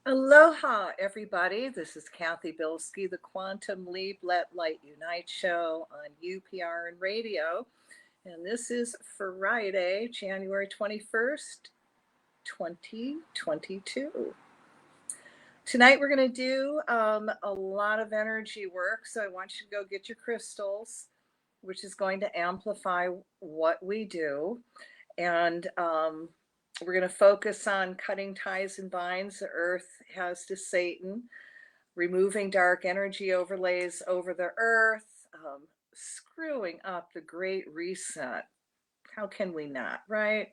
Aloha, everybody. This is Cathy Bilsky, the Quantum Leap Let Light Unite show on UPRN Radio. And this is Friday, January 21st, 2022. Tonight we're going to do a lot of energy work. So I want you to go get your crystals, which is going to amplify what we do. And we're going to focus on cutting ties and binds the earth has to Satan, removing dark energy overlays over the earth, screwing up the Great Reset. How can we not, right?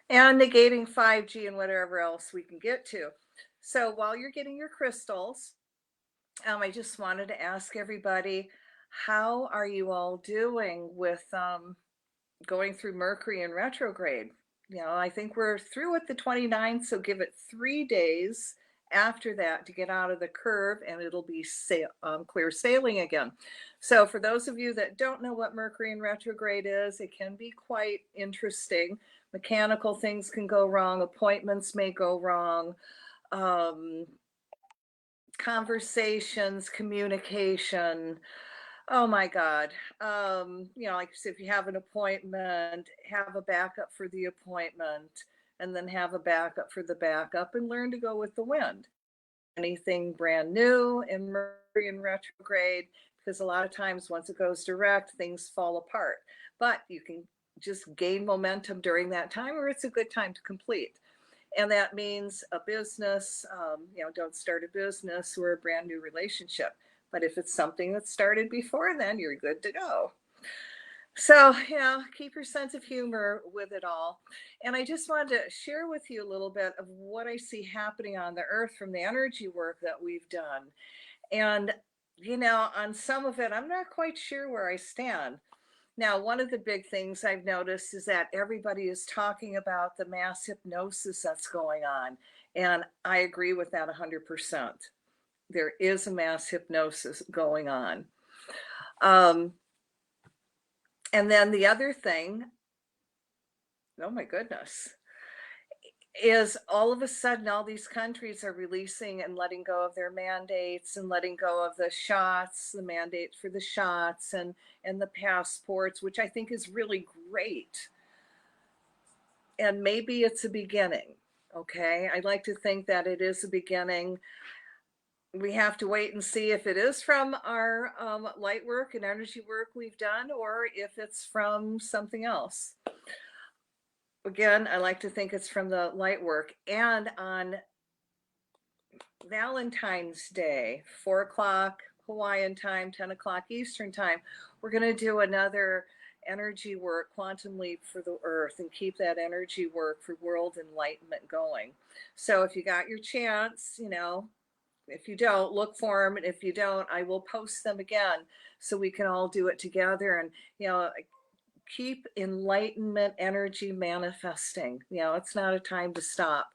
And negating 5G and whatever else we can get to. So while you're getting your crystals, I just wanted to ask everybody, how are you all doing with going through Mercury in retrograde? I think we're through at the 29th, so give it 3 days after that to get out of the curve, and it'll be clear sailing again. So for those of you that don't know what Mercury in retrograde is, it can be quite interesting. Mechanical things can go wrong, appointments may go wrong, conversations, communication. Oh my God. Like I said, if you have an appointment, have a backup for the appointment, and then have a backup for the backup, and learn to go with the wind. Anything brand new in Mercury in retrograde, because a lot of times once it goes direct, things fall apart. But you can just gain momentum during that time, or it's a good time to complete. And that means a business, don't start a business or a brand new relationship. But if it's something that started before then, you're good to go. So, keep your sense of humor with it all. And I just wanted to share with you a little bit of what I see happening on the earth from the energy work that we've done. And, on some of it, I'm not quite sure where I stand. Now, one of the big things I've noticed is that everybody is talking about the mass hypnosis that's going on. And I agree with that 100%. There is a mass hypnosis going on. And then the other thing, oh my goodness, is all of a sudden all these countries are releasing and letting go of their mandates and letting go of the shots, the mandate for the shots and the passports, which I think is really great. And maybe it's a beginning, okay? I like to think that it is a beginning. We have to wait and see if it is from our light work and energy work we've done, or if it's from something else. Again, I like to think it's from the light work. And on Valentine's Day, 4 o'clock Hawaiian time, 10 o'clock Eastern time, we're going to do another energy work, quantum leap for the earth, and keep that energy work for world enlightenment going. So if you got your chance, if you don't, look for them. And if you don't, I will post them again so we can all do it together and, keep enlightenment energy manifesting. It's not a time to stop.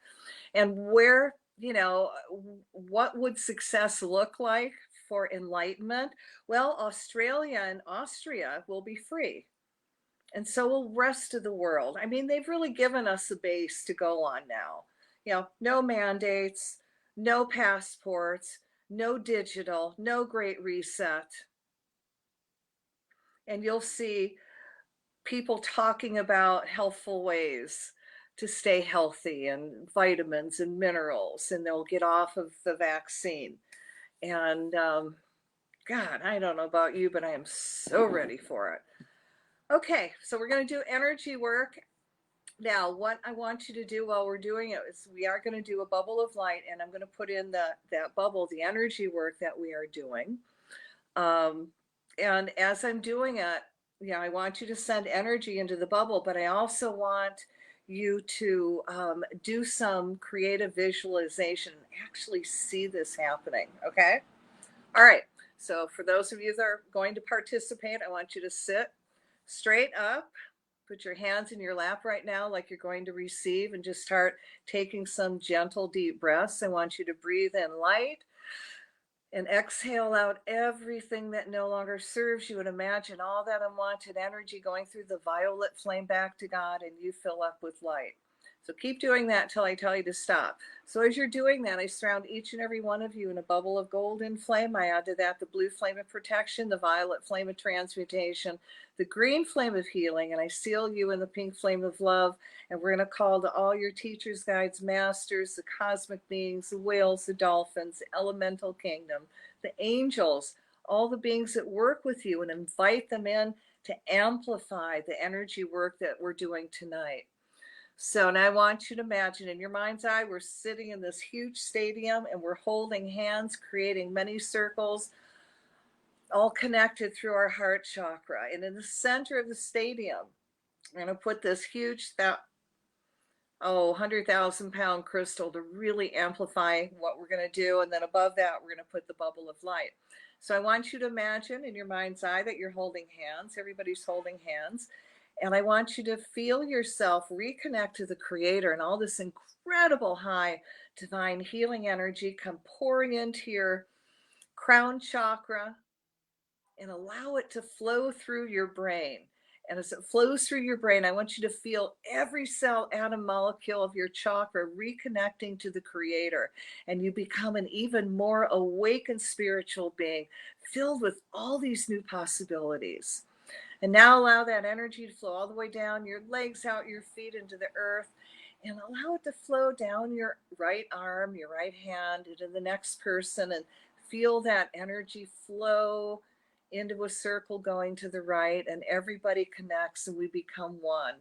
And where, what would success look like for enlightenment? Well, Australia and Austria will be free. And so will the rest of the world. I mean, they've really given us a base to go on now. No mandates, no passports, no digital, no Great Reset. And you'll see people talking about healthful ways to stay healthy and vitamins and minerals, and they'll get off of the vaccine. And God, I don't know about you, but I am so ready for it. Okay, so we're going to do energy work. Now, what I want you to do while we're doing it is we are going to do a bubble of light, and I'm going to put in that bubble, the energy work that we are doing. And as I'm doing it, I want you to send energy into the bubble, but I also want you to do some creative visualization, actually see this happening, okay? All right, so for those of you that are going to participate, I want you to sit straight up. Put your hands in your lap right now like you're going to receive, and just start taking some gentle, deep breaths. I want you to breathe in light and exhale out everything that no longer serves you, and imagine all that unwanted energy going through the violet flame back to God, and you fill up with light. So keep doing that till I tell you to stop. So as you're doing that, I surround each and every one of you in a bubble of golden flame. I add to that the blue flame of protection, the violet flame of transmutation, the green flame of healing, and I seal you in the pink flame of love. And we're going to call to all your teachers, guides, masters, the cosmic beings, the whales, the dolphins, the elemental kingdom, the angels, all the beings that work with you, and invite them in to amplify the energy work that we're doing tonight. So now I want you to imagine in your mind's eye, we're sitting in this huge stadium and we're holding hands, creating many circles, all connected through our heart chakra. And in the center of the stadium, we're going to put this huge, 100,000-pound crystal to really amplify what we're going to do. And then above that, we're going to put the bubble of light. So I want you to imagine in your mind's eye that you're holding hands. Everybody's holding hands. And I want you to feel yourself reconnect to the creator, and all this incredible high divine healing energy come pouring into your crown chakra, and allow it to flow through your brain. And as it flows through your brain, I want you to feel every cell, atom, molecule of your chakra reconnecting to the creator. And you become an even more awakened spiritual being, filled with all these new possibilities. And now allow that energy to flow all the way down your legs, out your feet into the earth, and allow it to flow down your right arm, your right hand, into the next person, and feel that energy flow into a circle going to the right, and everybody connects and we become one.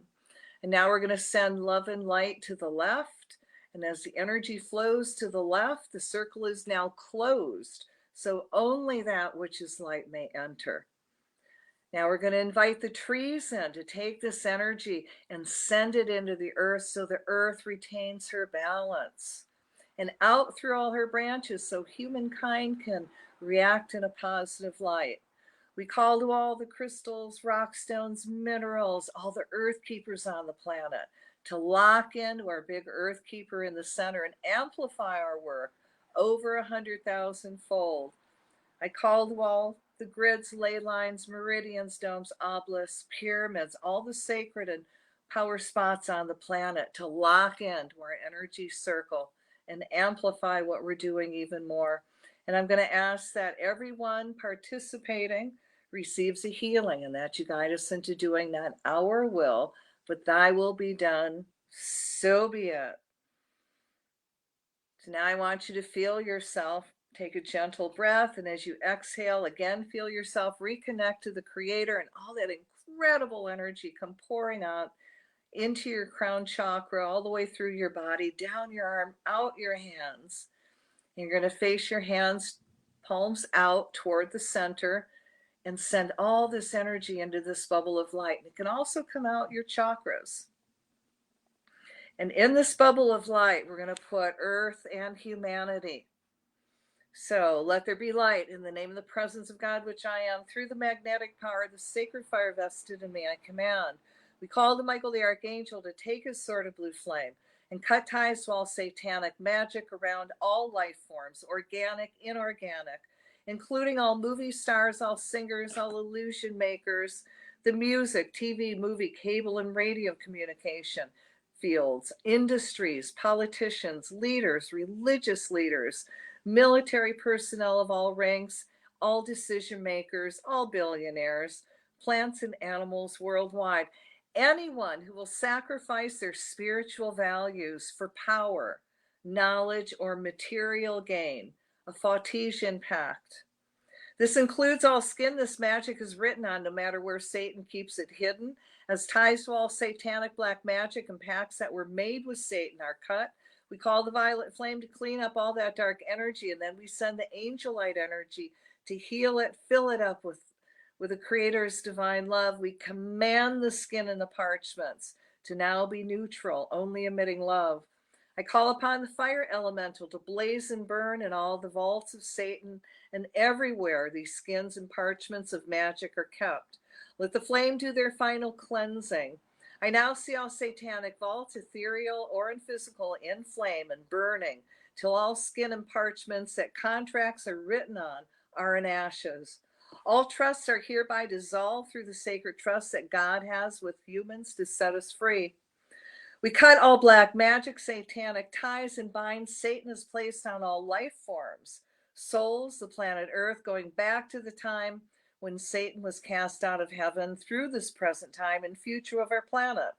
And now we're going to send love and light to the left. And as the energy flows to the left, the circle is now closed. So only that which is light may enter. Now we're going to invite the trees in to take this energy and send it into the earth so the earth retains her balance, and out through all her branches so humankind can react in a positive light. We call to all the crystals, rock stones, minerals, all the earth keepers on the planet to lock into our big earth keeper in the center and amplify our work over 100,000 fold. I call to all the grids, ley lines, meridians, domes, obelisks, pyramids, all the sacred and power spots on the planet to lock into our energy circle and amplify what we're doing even more. And I'm going to ask that everyone participating receives a healing, and that you guide us into doing not our will, but thy will be done. So be it. So now I want you to feel yourself. Take a gentle breath, and as you exhale, again, feel yourself reconnect to the creator, and all that incredible energy come pouring out into your crown chakra, all the way through your body, down your arm, out your hands. And you're going to face your hands, palms out toward the center, and send all this energy into this bubble of light. And it can also come out your chakras. And in this bubble of light, we're going to put earth and humanity. So let there be light in the name of the presence of God, which I am, through the magnetic power, the sacred fire vested in me, I command. We call to Michael the Archangel to take his sword of blue flame and cut ties to all satanic magic around all life forms, organic, inorganic, including all movie stars, all singers, all illusion makers, the music, TV, movie, cable, and radio communication fields, industries, politicians, leaders, religious leaders, military personnel of all ranks, all decision makers, all billionaires, plants and animals worldwide. Anyone who will sacrifice their spiritual values for power, knowledge, or material gain, a Fautesian pact. This includes all skin this magic is written on, no matter where Satan keeps it hidden, as ties to all satanic black magic and pacts that were made with Satan are cut. We call the violet flame to clean up all that dark energy, and then we send the angel light energy to heal it, fill it up with the Creator's divine love. We command the skin and the parchments to now be neutral, only emitting love. I call upon the fire elemental to blaze and burn in all the vaults of Satan, and everywhere these skins and parchments of magic are kept. Let the flame do their final cleansing. I now see all satanic vaults, ethereal or in physical, in flame and burning, till all skin and parchments that contracts are written on are in ashes. All trusts are hereby dissolved through the sacred trust that God has with humans to set us free. We cut all black magic, satanic ties, and bind Satan is placed on all life forms, souls, the planet Earth, going back to the time when Satan was cast out of heaven through this present time and future of our planet.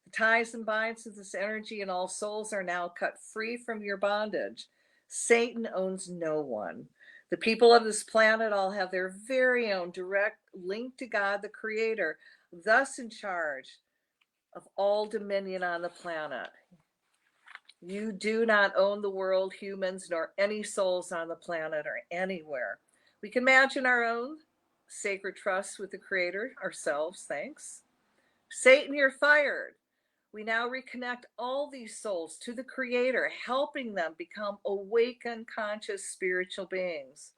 The ties and binds of this energy and all souls are now cut free from your bondage. Satan owns no one. The people of this planet all have their very own direct link to God, the Creator, thus in charge of all dominion on the planet. You do not own the world, humans, nor any souls on the planet or anywhere. We can imagine our own sacred trust with the Creator ourselves, thanks. Satan, you're fired. We now reconnect all these souls to the Creator, helping them become awakened, conscious, spiritual beings.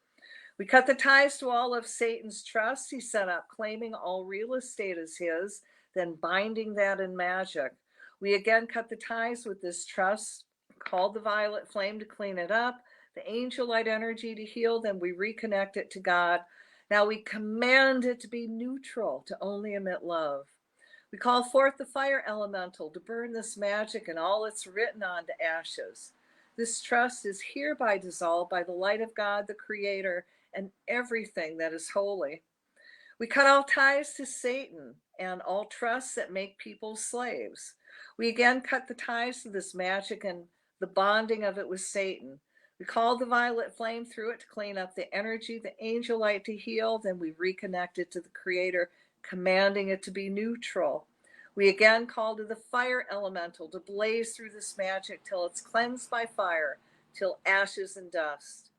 We cut the ties to all of Satan's trust he set up, claiming all real estate is his, then binding that in magic. We again cut the ties with this trust, called the violet flame to clean it up, the angel light energy to heal, then we reconnect it to God. Now we command it to be neutral, to only emit love. We call forth the fire elemental to burn this magic and all it's written on to ashes. This trust is hereby dissolved by the light of God, the Creator, and everything that is holy. We cut all ties to Satan and all trusts that make people slaves. We again cut the ties to this magic and the bonding of it with Satan. We call the violet flame through it to clean up the energy, the angel light to heal, then we reconnect it to the Creator, commanding it to be neutral. We again call to the fire elemental to blaze through this magic till it's cleansed by fire, till ashes and dust.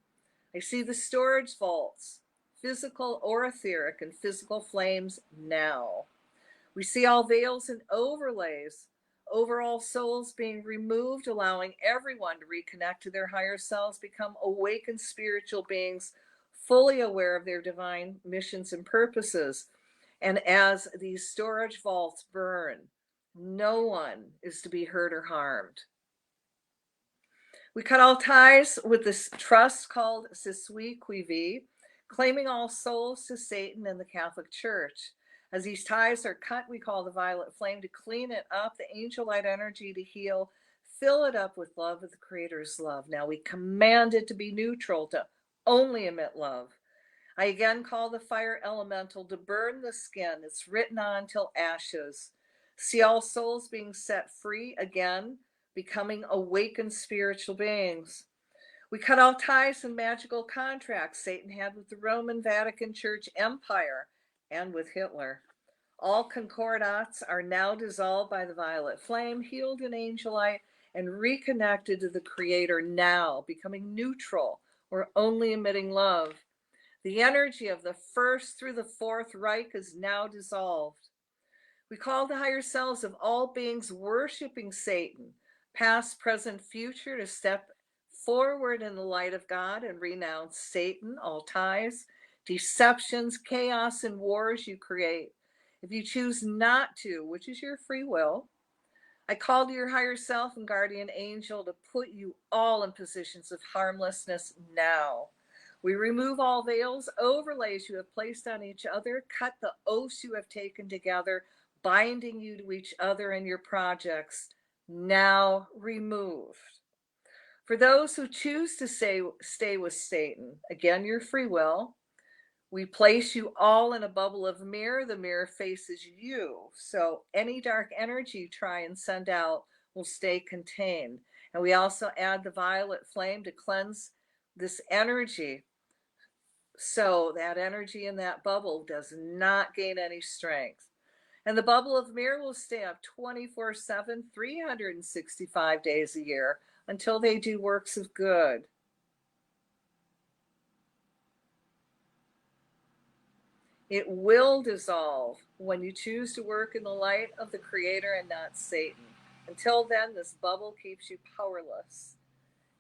I see the storage vaults, physical or etheric, and physical flames now. We see all veils and overlays over all souls being removed, allowing everyone to reconnect to their higher selves, become awakened spiritual beings, fully aware of their divine missions and purposes. And as these storage vaults burn, no one is to be hurt or harmed. We cut all ties with this trust called "Je suis qui vis," claiming all souls to Satan and the Catholic Church. As these ties are cut, we call the violet flame to clean it up, the angel light energy to heal, fill it up with love of the Creator's love. Now we command it to be neutral, to only emit love. I again call the fire elemental to burn the skin it's written on till ashes. See all souls being set free again, becoming awakened spiritual beings. We cut all ties and magical contracts Satan had with the Roman Vatican Church Empire and with Hitler. All concordats are now dissolved by the violet flame, healed in angel light, and reconnected to the Creator now, becoming neutral or only emitting love. The energy of the first through the fourth Reich is now dissolved. We call the higher selves of all beings worshiping Satan, past, present, future, to step forward in the light of God and renounce Satan, all ties, deceptions, chaos, and wars you create. If you choose not to, which is your free will, I call to your higher self and guardian angel to put you all in positions of harmlessness now. We remove all veils, overlays you have placed on each other, cut the oaths you have taken together, binding you to each other and your projects, now removed. For those who choose to stay with Satan, again, your free will, we place you all in a bubble of mirror. The mirror faces you. So any dark energy you try and send out will stay contained. And we also add the violet flame to cleanse this energy, so that energy in that bubble does not gain any strength. And the bubble of mirror will stay up 24/7, 365 days a year until they do works of good. It will dissolve when you choose to work in the light of the Creator and not Satan. Until then, this bubble keeps you powerless.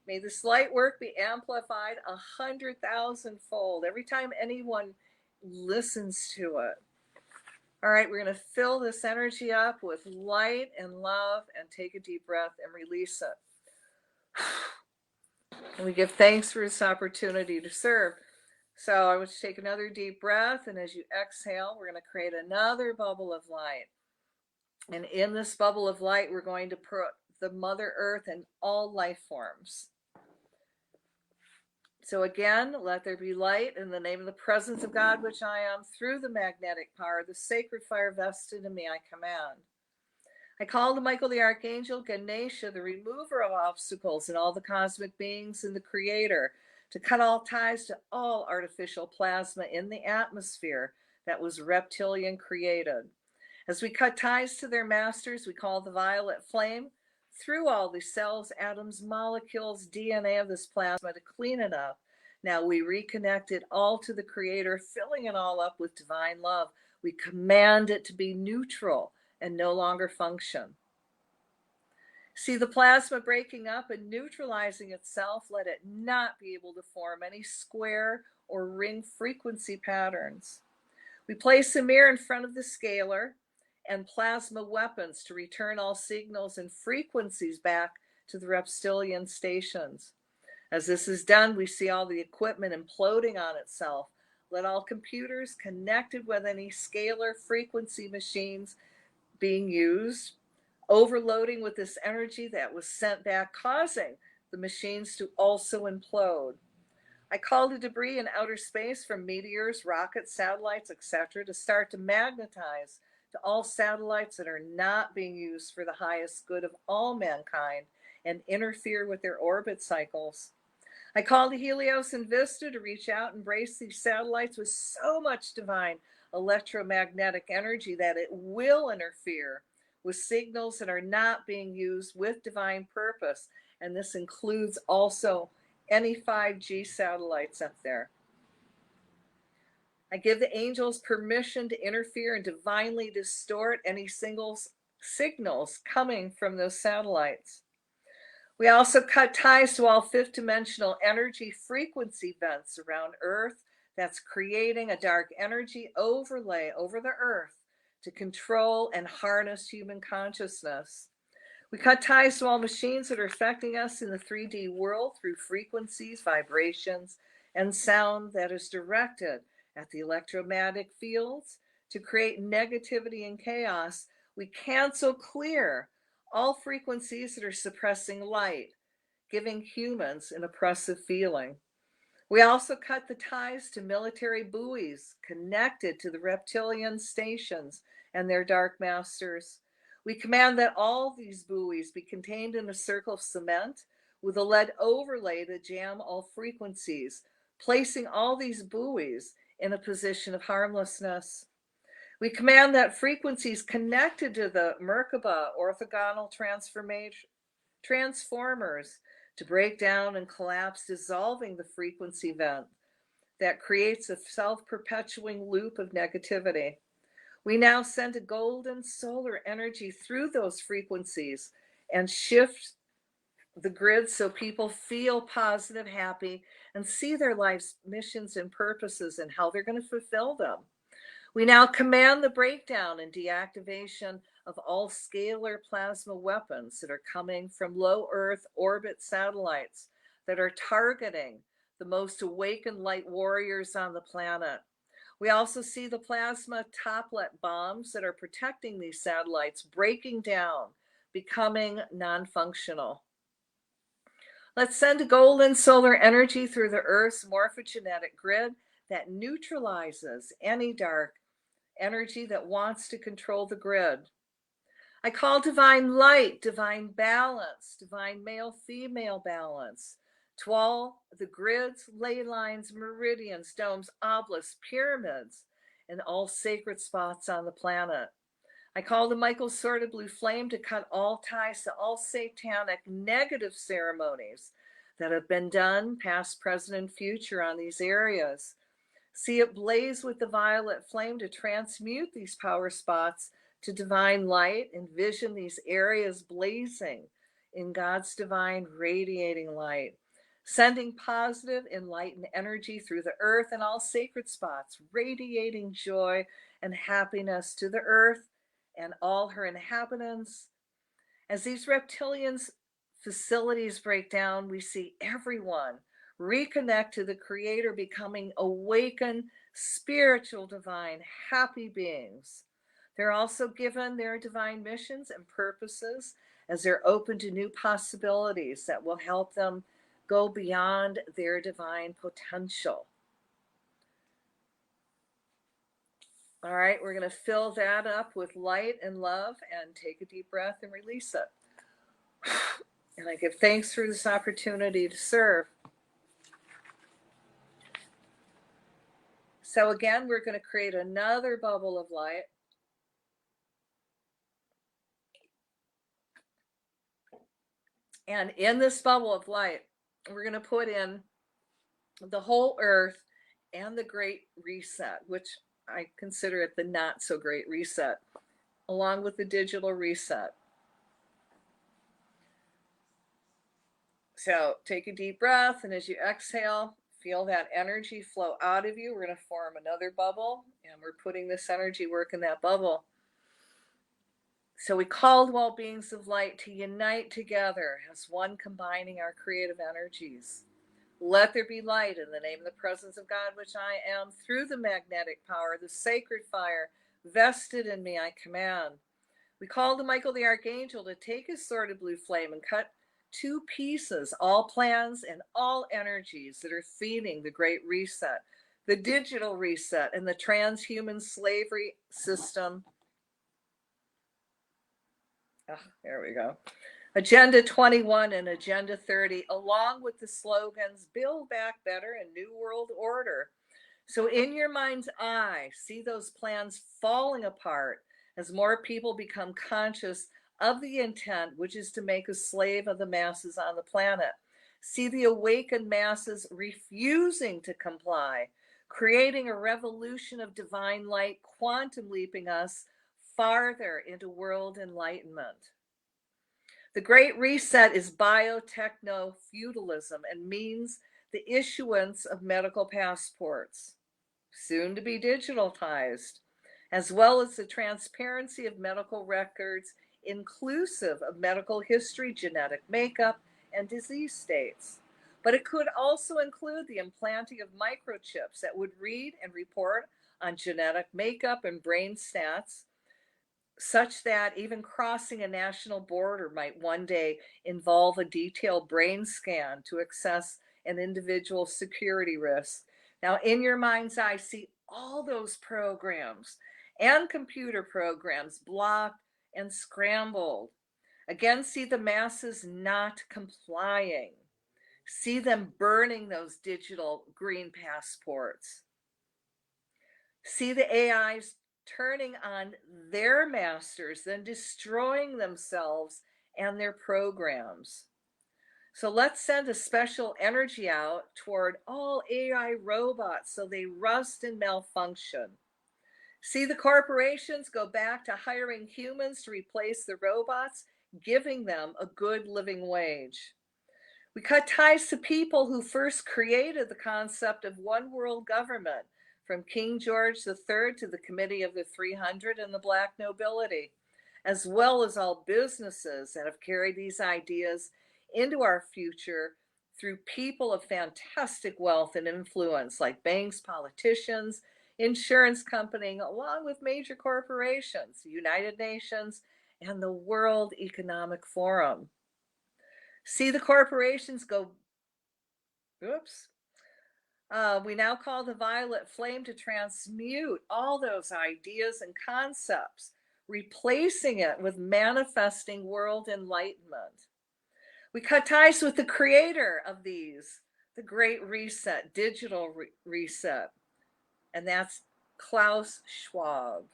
May this light work be amplified 100,000-fold every time anyone listens to it. All right, we're going to fill this energy up with light and love and take a deep breath and release it. And we give thanks for this opportunity to serve. So I want you to take another deep breath, and as you exhale, we're going to create another bubble of light. And in this bubble of light, we're going to put the Mother Earth and all life forms. So again, let there be light in the name of the presence of God, which I am, through the magnetic power, the sacred fire vested in me, I command. I call to Michael the Archangel, Ganesha, the remover of obstacles, and all the cosmic beings and the Creator, to cut all ties to all artificial plasma in the atmosphere that was reptilian created. As we cut ties to their masters, we call the violet flame through all the cells, atoms, molecules, DNA of this plasma to clean it up. Now we reconnect it all to the Creator, filling it all up with divine love. We command it to be neutral and no longer function. See the plasma breaking up and neutralizing itself, let it not be able to form any square or ring frequency patterns. We place a mirror in front of the scalar and plasma weapons to return all signals and frequencies back to the reptilian stations. As this is done, we see all the equipment imploding on itself. Let all computers connected with any scalar frequency machines being used, overloading with this energy that was sent back, causing the machines to also implode. I call the debris in outer space from meteors, rockets, satellites, etc., to start to magnetize to all satellites that are not being used for the highest good of all mankind and interfere with their orbit cycles. I call the Helios and Vista to reach out and embrace these satellites with so much divine electromagnetic energy that it will interfere with signals that are not being used with divine purpose. And this includes also any 5G satellites up there. I give the angels permission to interfere and divinely distort any signals coming from those satellites. We also cut ties to all fifth dimensional energy frequency vents around Earth that's creating a dark energy overlay over the Earth to control and harness human consciousness. We cut ties to all machines that are affecting us in the 3D world through frequencies, vibrations, and sound that is directed at the electromagnetic fields to create negativity and chaos. We cancel clear all frequencies that are suppressing light, giving humans an oppressive feeling. We also cut the ties to military buoys connected to the reptilian stations and their dark masters. We command that all these buoys be contained in a circle of cement with a lead overlay to jam all frequencies, placing all these buoys in a position of harmlessness. We command that frequencies connected to the Merkaba orthogonal transformers to break down and collapse, dissolving the frequency vent that creates a self-perpetuating loop of negativity. We now send a golden solar energy through those frequencies and shift the grid so people feel positive, happy, and see their life's missions and purposes and how they're going to fulfill them. We now command the breakdown and deactivation of all scalar plasma weapons that are coming from low Earth orbit satellites that are targeting the most awakened light warriors on the planet. We also see the plasma toplet bombs that are protecting these satellites breaking down, becoming non-functional. Let's send a golden solar energy through the Earth's morphogenetic grid that neutralizes any dark energy that wants to control the grid. I call divine light, divine balance, divine male-female balance to all the grids, ley lines, meridians, domes, obelisks, pyramids, and all sacred spots on the planet. I call the Michael sword of blue flame to cut all ties to all satanic negative ceremonies that have been done, past, present, and future on these areas. See it blaze with the violet flame to transmute these power spots to divine light. Envision these areas blazing in God's divine radiating light, sending positive enlightened energy through the earth and all sacred spots, radiating joy and happiness to the earth and all her inhabitants. As these reptilians facilities break down, we see everyone reconnect to the Creator, becoming awakened, spiritual, divine, happy beings. They're also given their divine missions and purposes as they're open to new possibilities that will help them go beyond their divine potential. All right, we're going to fill that up with light and love and take a deep breath and release it. And I give thanks for this opportunity to serve. So again, we're going to create another bubble of light. And in this bubble of light, we're going to put in the whole earth and the great reset, which I consider it the not so great reset, along with the digital reset. So take a deep breath, and as you exhale, feel that energy flow out of you. We're going to form another bubble, and we're putting this energy work in that bubble. So we called all beings of light to unite together as one, combining our creative energies. Let there be light in the name of the presence of God, which I am, through the magnetic power, the sacred fire vested in me, I command. We called to Michael the Archangel to take his sword of blue flame and cut to pieces all plans and all energies that are feeding the great reset, the digital reset, and the transhuman slavery system. There we go. Agenda 21 and Agenda 30, along with the slogans Build Back Better and New World Order. So in your mind's eye, see those plans falling apart as more people become conscious of the intent, which is to make a slave of the masses on the planet. See the awakened masses refusing to comply, creating a revolution of divine light, quantum leaping us farther into world enlightenment. The Great Reset is biotechno-feudalism and means the issuance of medical passports, soon to be digitalized, as well as the transparency of medical records, inclusive of medical history, genetic makeup, and disease states. But it could also include the implanting of microchips that would read and report on genetic makeup and brain stats, such that even crossing a national border might one day involve a detailed brain scan to assess an individual's security risk. Now, in your mind's eye, see all those programs and computer programs blocked and scrambled. Again, see the masses not complying. See them burning those digital green passports. See the AIs turning on their masters, then destroying themselves and their programs. So let's send a special energy out toward all AI robots so they rust and malfunction. See the corporations go back to hiring humans to replace the robots, giving them a good living wage. We cut ties to people who first created the concept of one world government, from King George III to the Committee of the 300 and the Black nobility, as well as all businesses that have carried these ideas into our future through people of fantastic wealth and influence like banks, politicians, insurance companies, along with major corporations, the United Nations, and the World Economic Forum. See the corporations go, oops. We now call the violet flame to transmute all those ideas and concepts, replacing it with manifesting world enlightenment. We cut ties with the creator of these, the Great Reset, digital reset, and that's Klaus Schwab.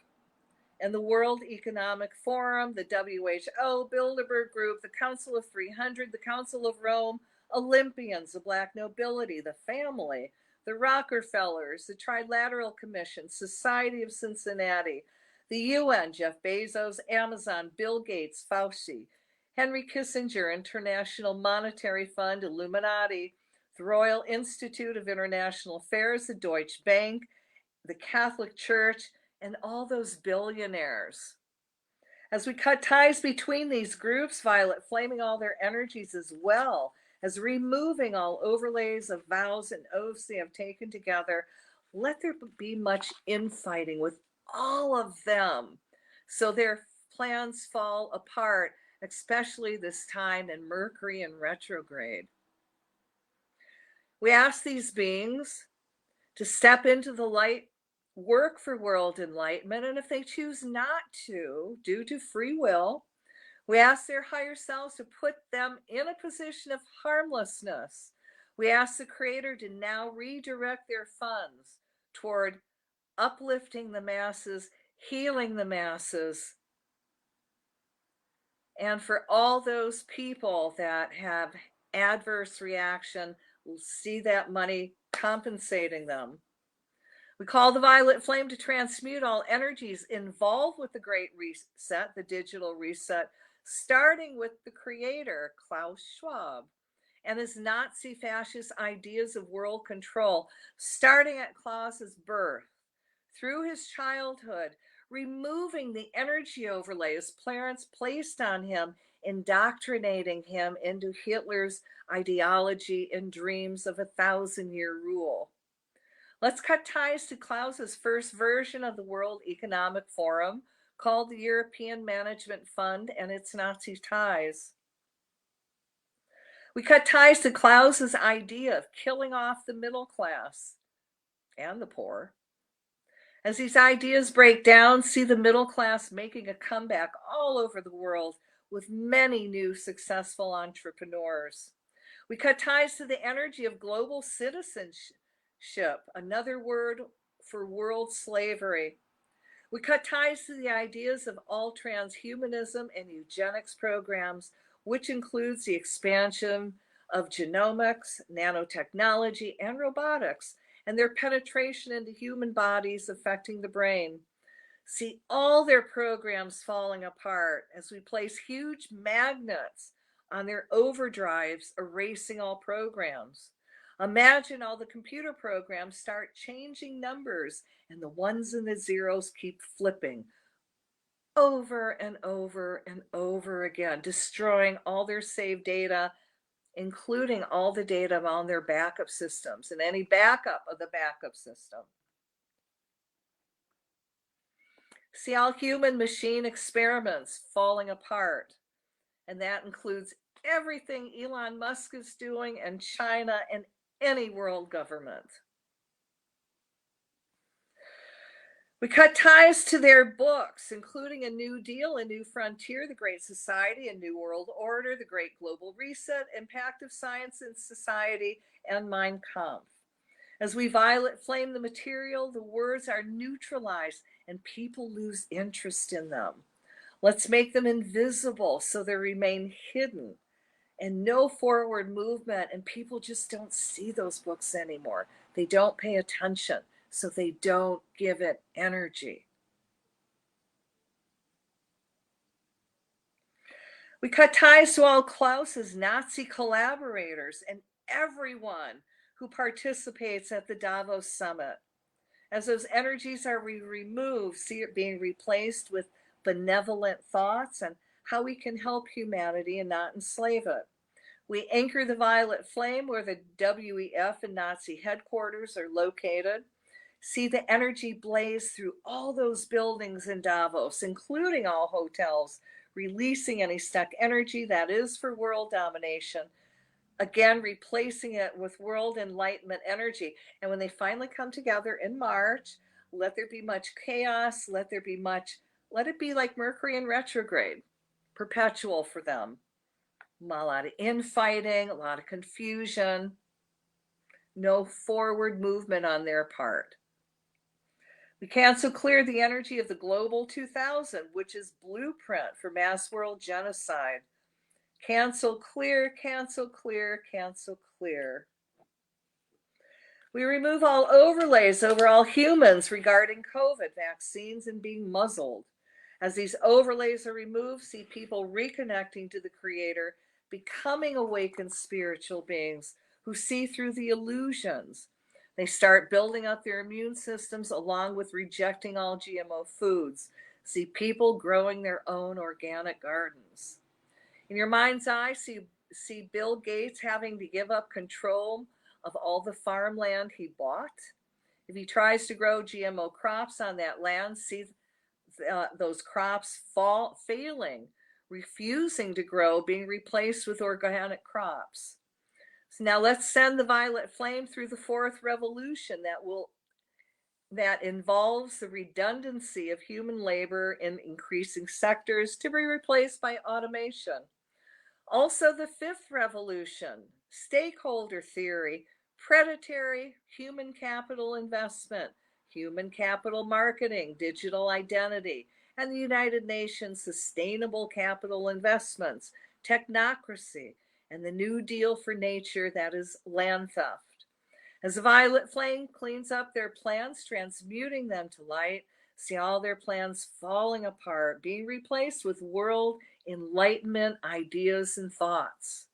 And the World Economic Forum, the WHO, Bilderberg Group, the Council of 300, the Council of Rome, Olympians, the Black nobility, the family, the Rockefellers, the Trilateral Commission, Society of Cincinnati, the UN, Jeff Bezos, Amazon, Bill Gates, Fauci, Henry Kissinger, International Monetary Fund, Illuminati, the Royal Institute of International Affairs, the Deutsche Bank, the Catholic Church, and all those billionaires. As we cut ties between these groups, violet flaming all their energies as well as removing all overlays of vows and oaths they have taken together, let there be much infighting with all of them So their plans fall apart, especially this time in Mercury in retrograde. We ask these beings to step into the light, work for world enlightenment, and if they choose not to, due to free will, we ask their higher selves to put them in a position of harmlessness. We ask the Creator to now redirect their funds toward uplifting the masses, healing the masses, and for all those people that have adverse reaction, we'll see that money compensating them. We call the violet flame to transmute all energies involved with the Great Reset, the digital reset, starting with the creator, Klaus Schwab, and his Nazi fascist ideas of world control, starting at Klaus's birth, through his childhood, removing the energy overlays parents placed on him, indoctrinating him into Hitler's ideology and dreams of a 1,000-year rule. Let's cut ties to Klaus's first version of the World Economic Forum, called the European Management Fund, and its Nazi ties. We cut ties to Klaus's idea of killing off the middle class and the poor. As these ideas break down, see the middle class making a comeback all over the world with many new successful entrepreneurs. We cut ties to the energy of global citizenship, another word for world slavery. We cut ties to the ideas of all transhumanism and eugenics programs, which includes the expansion of genomics, nanotechnology, and robotics, and their penetration into human bodies affecting the brain. See all their programs falling apart as we place huge magnets on their overdrives, erasing all programs. Imagine all the computer programs start changing numbers and the ones and the zeros keep flipping over and over and over again, destroying all their saved data, including all the data on their backup systems and any backup of the backup system. See all human machine experiments falling apart. And that includes everything Elon Musk is doing and China and any world government. We cut ties to their books, including A New Deal, A New Frontier, The Great Society, A New World Order, The Great Global Reset, Impact of Science in Society, and Mein Kampf. As we violet flame the material, the words are neutralized and people lose interest in them. Let's make them invisible so they remain hidden and no forward movement, and people just don't see those books anymore. They don't pay attention, so they don't give it energy. We cut ties to all Klaus's Nazi collaborators and everyone who participates at the Davos summit. As those energies are removed, see it being replaced with benevolent thoughts and how we can help humanity and not enslave it. We anchor the violet flame where the WEF and Nazi headquarters are located. See the energy blaze through all those buildings in Davos, including all hotels, releasing any stuck energy that is for world domination. Again, replacing it with world enlightenment energy. And when they finally come together in March, let there be much chaos, let it be like Mercury in retrograde, perpetual for them. A lot of infighting, a lot of confusion, no forward movement on their part. We cancel clear the energy of the Global 2000, which is blueprint for mass world genocide. Cancel clear, cancel clear, cancel clear. We remove all overlays over all humans regarding COVID vaccines and being muzzled. As these overlays are removed, see people reconnecting to the Creator, becoming awakened spiritual beings who see through the illusions. They start building up their immune systems along with rejecting all GMO foods. See people growing their own organic gardens. In your mind's eye, see Bill Gates having to give up control of all the farmland he bought. If he tries to grow GMO crops on that land, see those crops failing, refusing to grow, being replaced with organic crops. So now let's send the violet flame through the fourth revolution that involves the redundancy of human labor in increasing sectors to be replaced by automation. Also, the fifth revolution, stakeholder theory, predatory human capital investment, human capital marketing, digital identity, and the United Nations Sustainable Capital Investments, technocracy, and the New Deal for nature, that is land theft. As the violet flame cleans up their plans, transmuting them to light, see all their plans falling apart, being replaced with world enlightenment ideas and thoughts.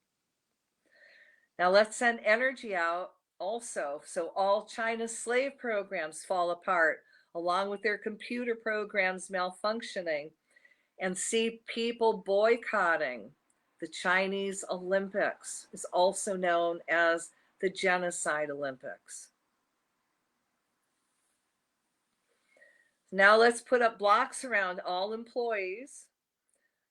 Now let's send energy out also, so all China's slave programs fall apart, along with their computer programs malfunctioning, and see people boycotting the Chinese Olympics, is also known as the Genocide Olympics. Now let's put up blocks around all employees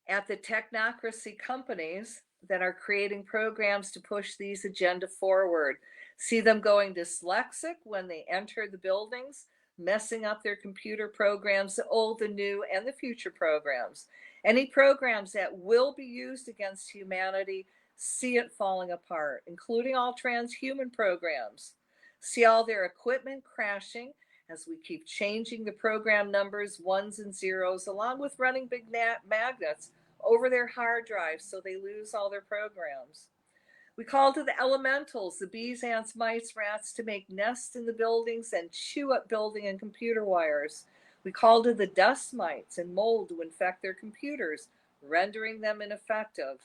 at the technocracy companies that are creating programs to push these agenda forward. See them going dyslexic when they enter the buildings, messing up their computer programs, the old, the new, and the future programs. Any programs that will be used against humanity, see it falling apart, including all transhuman programs. See all their equipment crashing as we keep changing the program numbers, ones and zeros, along with running big magnets over their hard drives so they lose all their programs. We call to the elementals, the bees, ants, mice, rats, to make nests in the buildings and chew up building and computer wires. We call to the dust mites and mold to infect their computers, rendering them ineffective.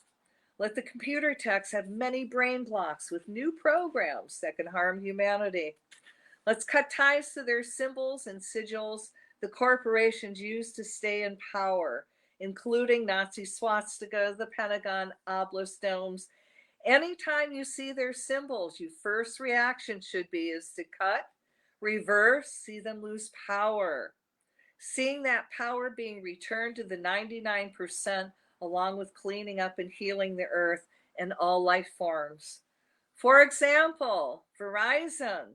Let the computer techs have many brain blocks with new programs that can harm humanity. Let's cut ties to their symbols and sigils the corporations use to stay in power, including Nazi swastika, the Pentagon, obelisk domes. Anytime you see their symbols, your first reaction should be is to cut, reverse, see them lose power. Seeing that power being returned to the 99%, along with cleaning up and healing the earth and all life forms. For example, Verizon,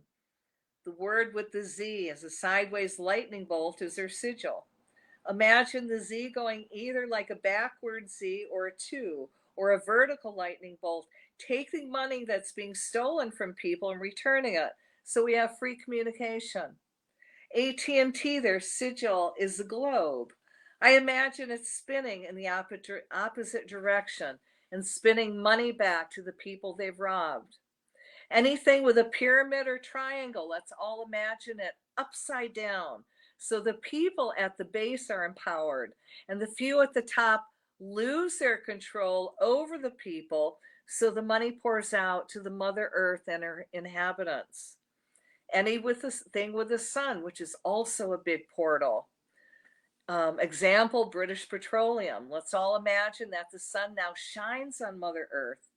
the word with the Z as a sideways lightning bolt is their sigil. Imagine the Z going either like a backward Z or a 2, or a vertical lightning bolt, taking money that's being stolen from people and returning it. So we have free communication. AT&T, their sigil is the globe. I imagine it spinning in the opposite direction and spinning money back to the people they've robbed. Anything with a pyramid or triangle, let's all imagine it upside down. So the people at the base are empowered, and the few at the top lose their control over the people, so the money pours out to the Mother Earth and her inhabitants. Any with the thing with the sun, which is also a big portal. Example, British Petroleum. Let's all imagine that the sun now shines on Mother Earth,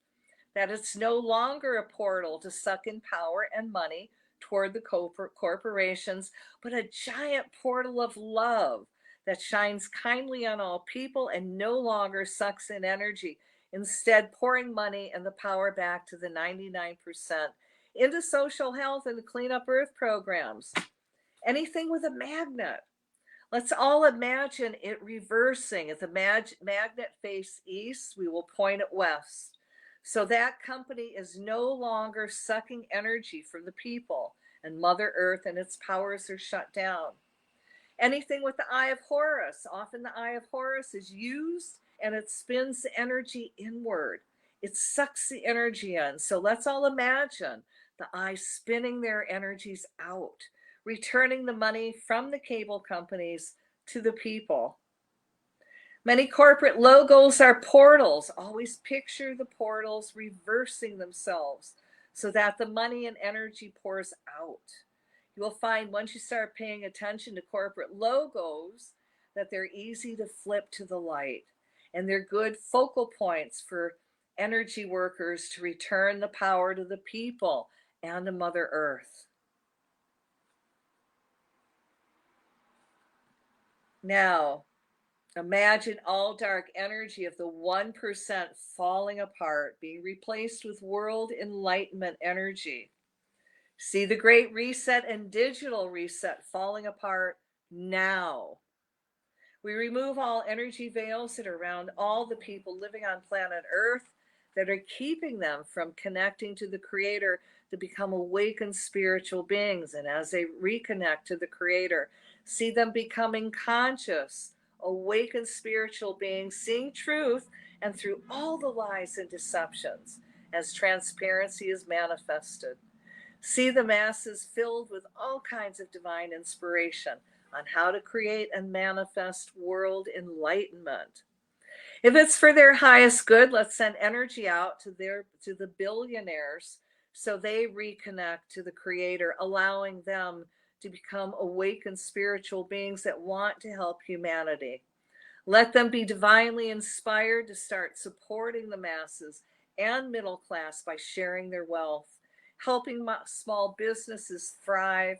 that it's no longer a portal to suck in power and money toward the corporations, but a giant portal of love that shines kindly on all people and no longer sucks in energy, instead pouring money and the power back to the 99% into social health and the clean up earth programs. Anything with a magnet. Let's all imagine it reversing. If the magnet face east, we will point it west. So that company is no longer sucking energy from the people, and Mother Earth and its powers are shut down. Anything with the Eye of Horus. Often the Eye of Horus is used and it spins the energy inward. It sucks the energy in. So let's all imagine the eye spinning their energies out, returning the money from the cable companies to the people. Many corporate logos are portals. Always picture the portals reversing themselves so that the money and energy pours out. You will find once you start paying attention to corporate logos that they're easy to flip to the light, and they're good focal points for energy workers to return the power to the people and to Mother Earth. Now, imagine all dark energy of the 1% falling apart, being replaced with world enlightenment energy. See the great reset and digital reset falling apart now. We remove all energy veils that are around all the people living on planet Earth that are keeping them from connecting to the Creator to become awakened spiritual beings. And as they reconnect to the Creator, see them becoming conscious, awakened spiritual beings, seeing truth and through all the lies and deceptions as transparency is manifested. See the masses filled with all kinds of divine inspiration on how to create and manifest world enlightenment. If it's for their highest good, let's send energy out to the billionaires so they reconnect to the Creator, allowing them to become awakened spiritual beings that want to help humanity. Let them be divinely inspired to start supporting the masses and middle class by sharing their wealth, helping small businesses thrive,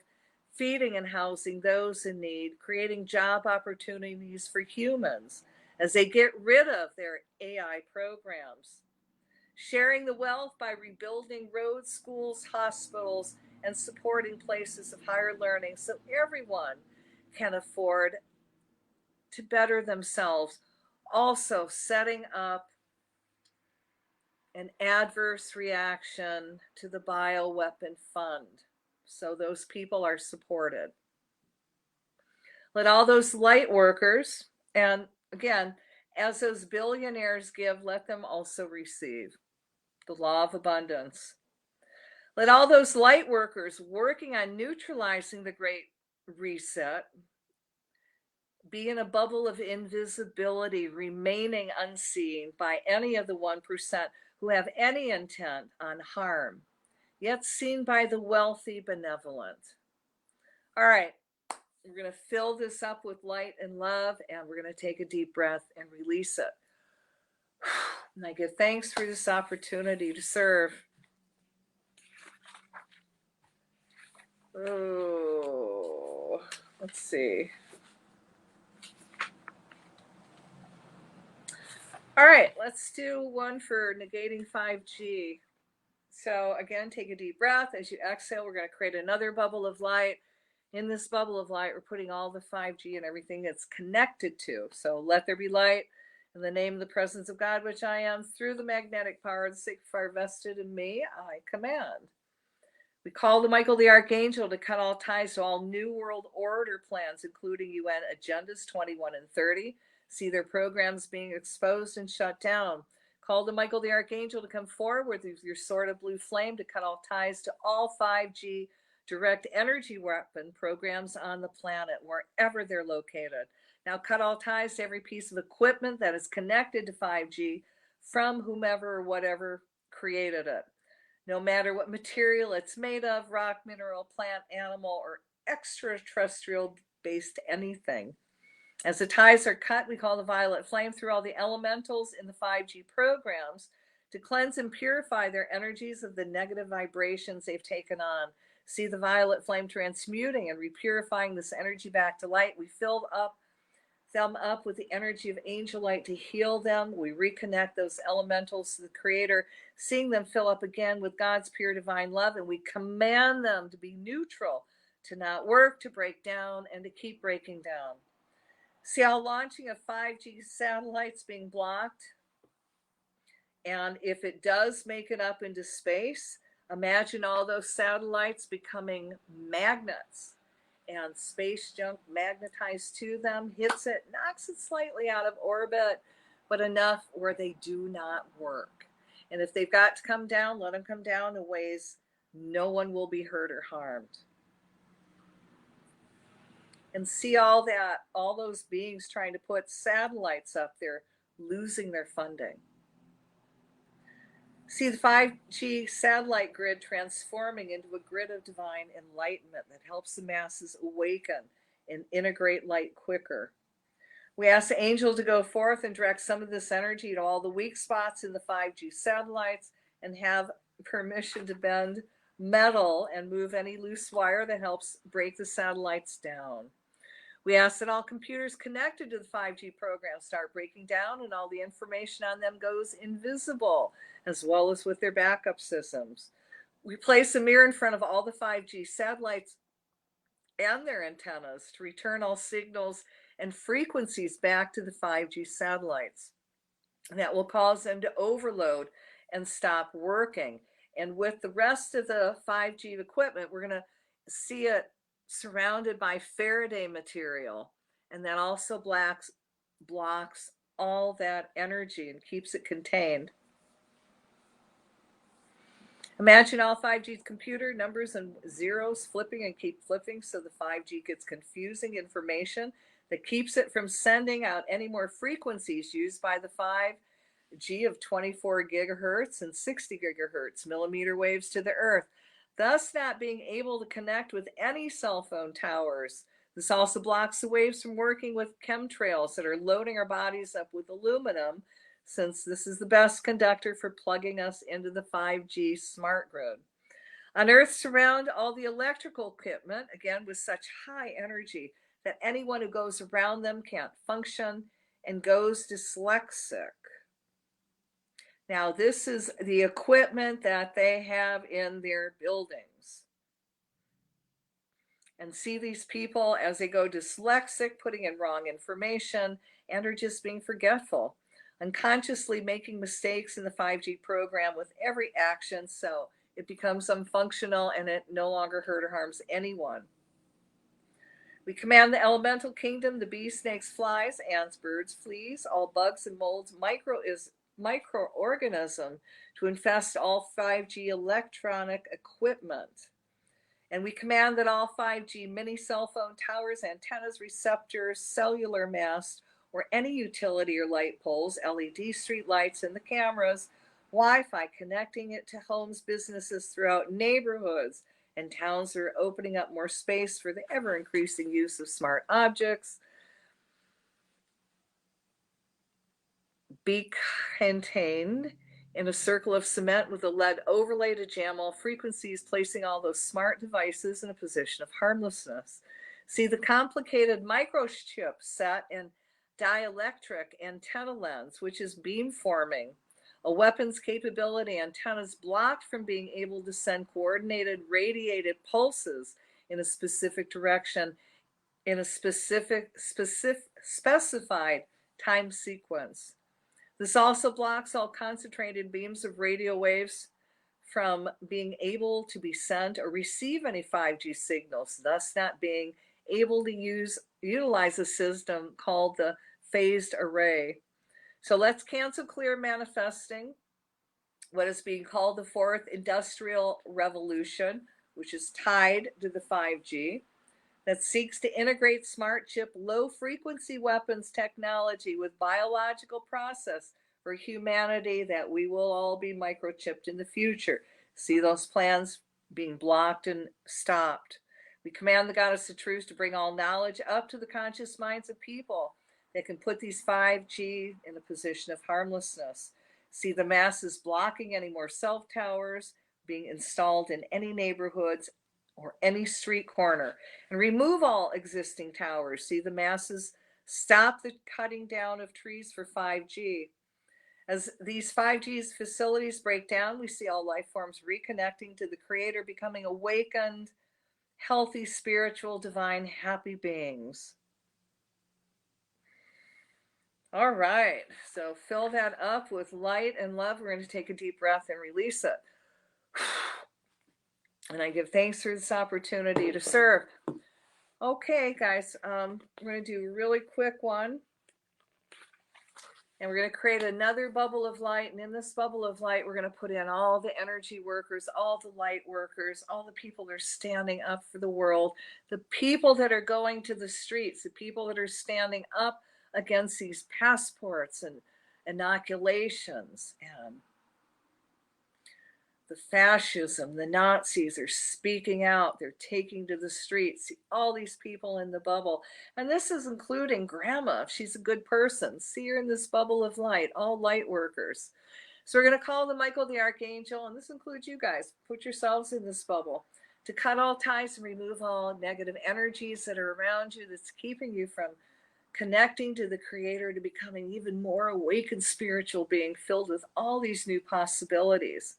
feeding and housing those in need, creating job opportunities for humans as they get rid of their AI programs, sharing the wealth by rebuilding roads, schools, hospitals, and supporting places of higher learning so everyone can afford to better themselves. Also, setting up an adverse reaction to the bioweapon fund so those people are supported. Let all those light workers, and again, as those billionaires give, let them also receive the law of abundance. Let all those light workers working on neutralizing the great reset be in a bubble of invisibility, remaining unseen by any of the 1% who have any intent on harm, yet seen by the wealthy benevolent. All right, we're going to fill this up with light and love, and we're going to take a deep breath and release it. And I give thanks for this opportunity to serve. Oh, let's see. All right, let's do one for negating 5G. So again, take a deep breath. As you exhale, we're going to create another bubble of light. In this bubble of light, we're putting all the 5G and everything it's connected to. So let there be light in the name of the presence of God, which I am, through the magnetic power of the sacred fire vested in me, I command. We call the Michael the Archangel to cut all ties to all New World Order plans, including UN Agendas 21 and 30. See their programs being exposed and shut down. Call the Michael the Archangel to come forward with your sword of blue flame to cut all ties to all 5G direct energy weapon programs on the planet, wherever they're located. Now cut all ties to every piece of equipment that is connected to 5G from whomever or whatever created it. No matter what material it's made of, rock, mineral, plant, animal, or extraterrestrial based anything. As the ties are cut, we call the violet flame through all the elementals in the 5G programs to cleanse and purify their energies of the negative vibrations they've taken on. See the violet flame transmuting and repurifying this energy back to light. We fill them up with the energy of angel light to heal them. We reconnect those elementals to the Creator, seeing them fill up again with God's pure divine love, and we command them to be neutral, to not work, to break down, and to keep breaking down. See how launching of 5G satellites being blocked? And if it does make it up into space, imagine all those satellites becoming magnets, and space junk magnetized to them, hits it, knocks it slightly out of orbit, but enough where they do not work. And if they've got to come down, let them come down in ways no one will be hurt or harmed. And see all those beings trying to put satellites up there, losing their funding. See the 5G satellite grid transforming into a grid of divine enlightenment that helps the masses awaken and integrate light quicker. We ask the angel to go forth and direct some of this energy to all the weak spots in the 5G satellites and have permission to bend metal and move any loose wire that helps break the satellites down. We ask that all computers connected to the 5G program start breaking down and all the information on them goes invisible, as well as with their backup systems. We place a mirror in front of all the 5G satellites and their antennas to return all signals and frequencies back to the 5G satellites. That will cause them to overload and stop working. And with the rest of the 5G equipment, we're going to see it surrounded by Faraday material. And that also blocks all that energy and keeps it contained. Imagine all 5G computer numbers and zeros flipping and keep flipping so the 5G gets confusing information that keeps it from sending out any more frequencies used by the 5G of 24 gigahertz and 60 gigahertz millimeter waves to the Earth, thus not being able to connect with any cell phone towers. This also blocks the waves from working with chemtrails that are loading our bodies up with aluminum, since this is the best conductor for plugging us into the 5G smart grid. On Earth surround all the electrical equipment, again with such high energy that anyone who goes around them can't function and goes dyslexic. Now, this is the equipment that they have in their buildings. And see these people as they go dyslexic, putting in wrong information, and are just being forgetful, unconsciously making mistakes in the 5G program with every action, so it becomes unfunctional and it no longer hurt or harms anyone. We command the elemental kingdom, the bees, snakes, flies, ants, birds, fleas, all bugs and molds, microorganism to infest all 5G electronic equipment. And we command that all 5G mini cell phone towers, antennas, receptors, cellular masts, or any utility or light poles, LED street lights, and the cameras, Wi-Fi connecting it to homes, businesses throughout neighborhoods, and towns are opening up more space for the ever-increasing use of smart objects, be contained in a circle of cement with a lead overlay to jam all frequencies, placing all those smart devices in a position of harmlessness. See the complicated microchip set in dielectric antenna lens, which is beamforming. A weapon's capability antennas blocked from being able to send coordinated radiated pulses in a specific direction in a specified time sequence. This also blocks all concentrated beams of radio waves from being able to be sent or receive any 5G signals, thus not being able to utilize a system called the phased array. So let's cancel clear manifesting what is being called the fourth industrial revolution, which is tied to the 5G, that seeks to integrate smart chip low frequency weapons technology with biological process for humanity, that we will all be microchipped in the future. See those plans being blocked and stopped. We command the goddess of truth to bring all knowledge up to the conscious minds of people that can put these 5G in a position of harmlessness. See the masses blocking any more cell towers being installed in any neighborhoods or any street corner, and remove all existing towers. See the masses stop the cutting down of trees for 5G. As these 5G facilities break down, we see all life forms reconnecting to the Creator, becoming awakened, healthy, spiritual, divine, happy beings. All right, so fill that up with light and love. We're going to take a deep breath and release it. And I give thanks for this opportunity to serve. Okay, guys, we're going to do a really quick one. And we're going to create another bubble of light. And in this bubble of light, we're going to put in all the energy workers, all the light workers, all the people that are standing up for the world, the people that are going to the streets, the people that are standing up against these passports and inoculations and the fascism. The Nazis are speaking out. They're taking to the streets. See all these people in the bubble. And this is including Grandma, if she's a good person. See her in this bubble of light, all light workers. So we're going to call the Michael the Archangel, and this includes you guys. Put yourselves in this bubble. to cut all ties and remove all negative energies that are around you that's keeping you from connecting to the Creator, to becoming even more awakened spiritual being filled with all these new possibilities.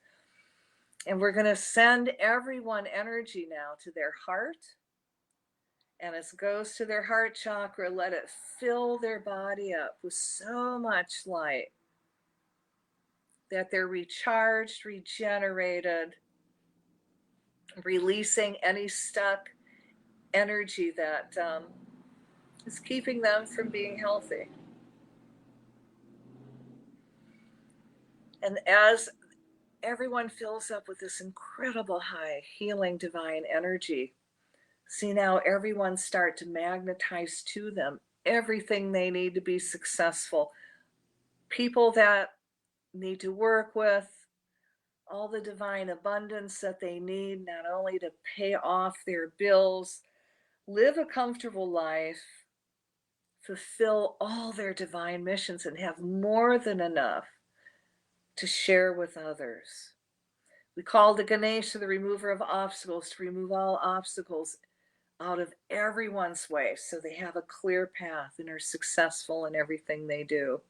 And we're going to send everyone energy now to their heart. And as it goes to their heart chakra, let it fill their body up with so much light that they're recharged, regenerated, releasing any stuck energy that is keeping them from being healthy. And as everyone fills up with this incredible high healing divine energy, see now everyone start to magnetize to them everything they need to be successful. People that need to work with, all the divine abundance that they need, not only to pay off their bills, live a comfortable life, fulfill all their divine missions, and have more than enough to share with others. We call the Ganesha, the remover of obstacles, to remove all obstacles out of everyone's way so they have a clear path and are successful in everything they do.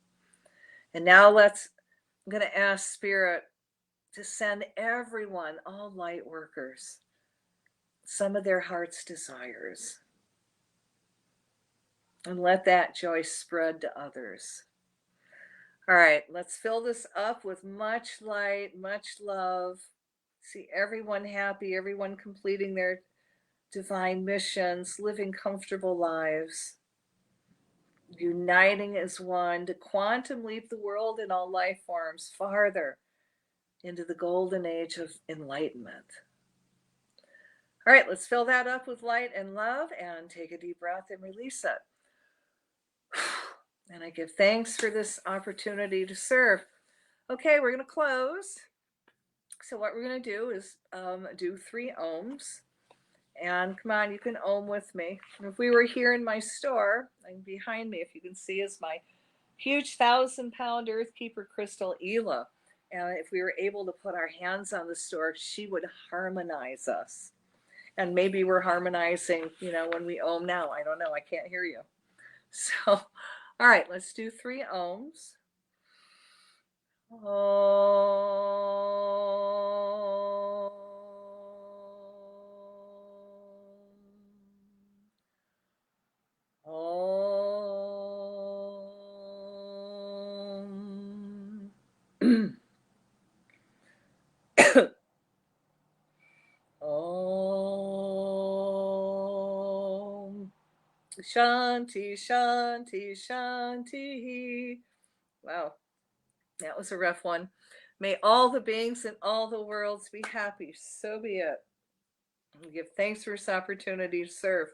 And now I'm going to ask Spirit to send everyone, all light workers, some of their heart's desires. And let that joy spread to others. All right, let's fill this up with much light, much love. See everyone happy, everyone completing their divine missions, living comfortable lives, uniting as one to quantum leap the world and all life forms farther into the golden age of enlightenment. All right, let's fill that up with light and love and take a deep breath and release it. And I give thanks for this opportunity to serve. Okay, we're going to close. So what we're going to do is do 3 ohms. And come on, you can ohm with me. And if we were here in my store, and behind me, if you can see, is my huge 1,000-pound Earthkeeper crystal, Ela. And if we were able to put our hands on the store, she would harmonize us. And maybe we're harmonizing, when we ohm now. I don't know. I can't hear you. So, all right, let's do 3 ohms. Shanti, Shanti, Shanti. Wow, that was a rough one. May all the beings in all the worlds be happy. So be it. We give thanks for this opportunity to serve.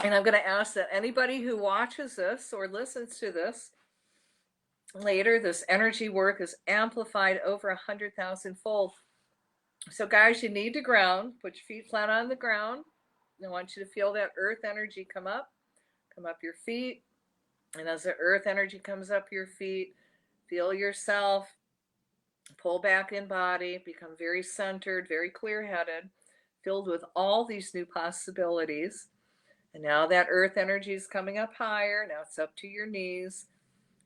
And I'm going to ask that anybody who watches this or listens to this later, this energy work is amplified over 100,000 fold. So guys, you need to ground. Put your feet flat on the ground. I want you to feel that earth energy come up your feet. And as the earth energy comes up your feet, feel yourself pull back in body, become very centered, very clear-headed, filled with all these new possibilities. And now that earth energy is coming up higher. Now it's up to your knees.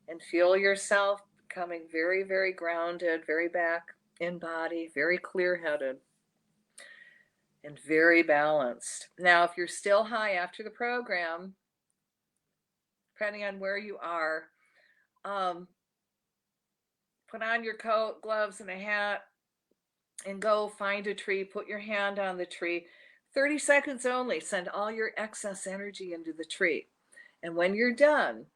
And feel yourself becoming very, very grounded, very back in body, very clear-headed, and very balanced. Now, if you're still high after the program, depending on where you are, put on your coat, gloves, and a hat, and go find a tree. Put your hand on the tree. 30 seconds only. Send all your excess energy into the tree. And when you're done,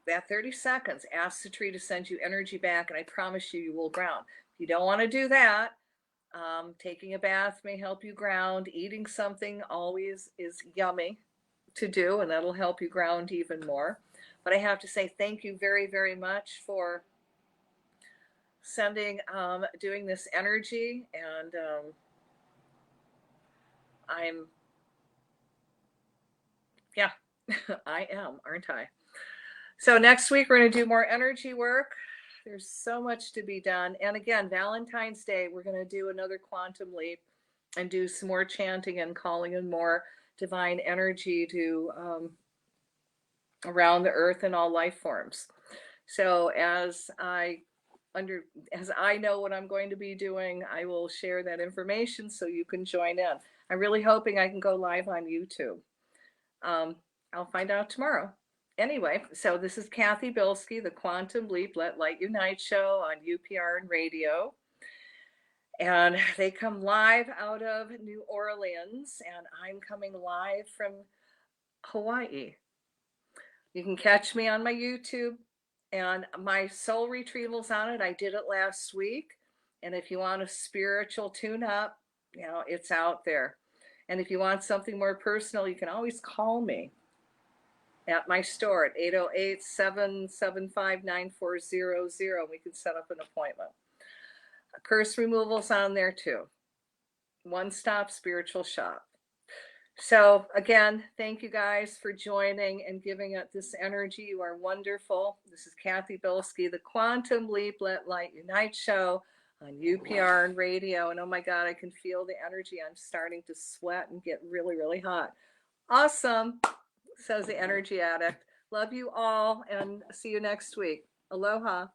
that 30 seconds, ask the tree to send you energy back, and I promise you, you will ground. If you don't want to do that, taking a bath may help you ground. Eating something always is yummy to do, and that'll help you ground even more. But I have to say thank you very, very much for doing this energy, and I am, aren't I? So next week we're going to do more energy work. there's so much to be done. And again, Valentine's Day, we're going to do another quantum leap and do some more chanting and calling in more divine energy to around the earth and all life forms. So under as I know what I'm going to be doing, I will share that information so you can join in. I'm really hoping I can go live on YouTube. I'll find out tomorrow. Anyway, so this is Cathy Bilsky, the Quantum Leap Let Light Unite show on UPRN Radio. And they come live out of New Orleans, and I'm coming live from Hawaii. You can catch me on my YouTube, and my soul retrieval's on it. I did it last week. And if you want a spiritual tune up, you know, it's out there. And if you want something more personal, you can always call me at my store at 808-775-9400. We can set up an appointment. Curse removal's on there too. One-stop spiritual shop. So again, thank you guys for joining and giving it this energy. You are wonderful. This is Cathy Bilsky, the Quantum Leap Let Light Unite show on UPRN Radio. And oh my God, I can feel the energy. I'm starting to sweat and get really, really hot. Awesome, says the energy addict. Love you all and see you next week. Aloha.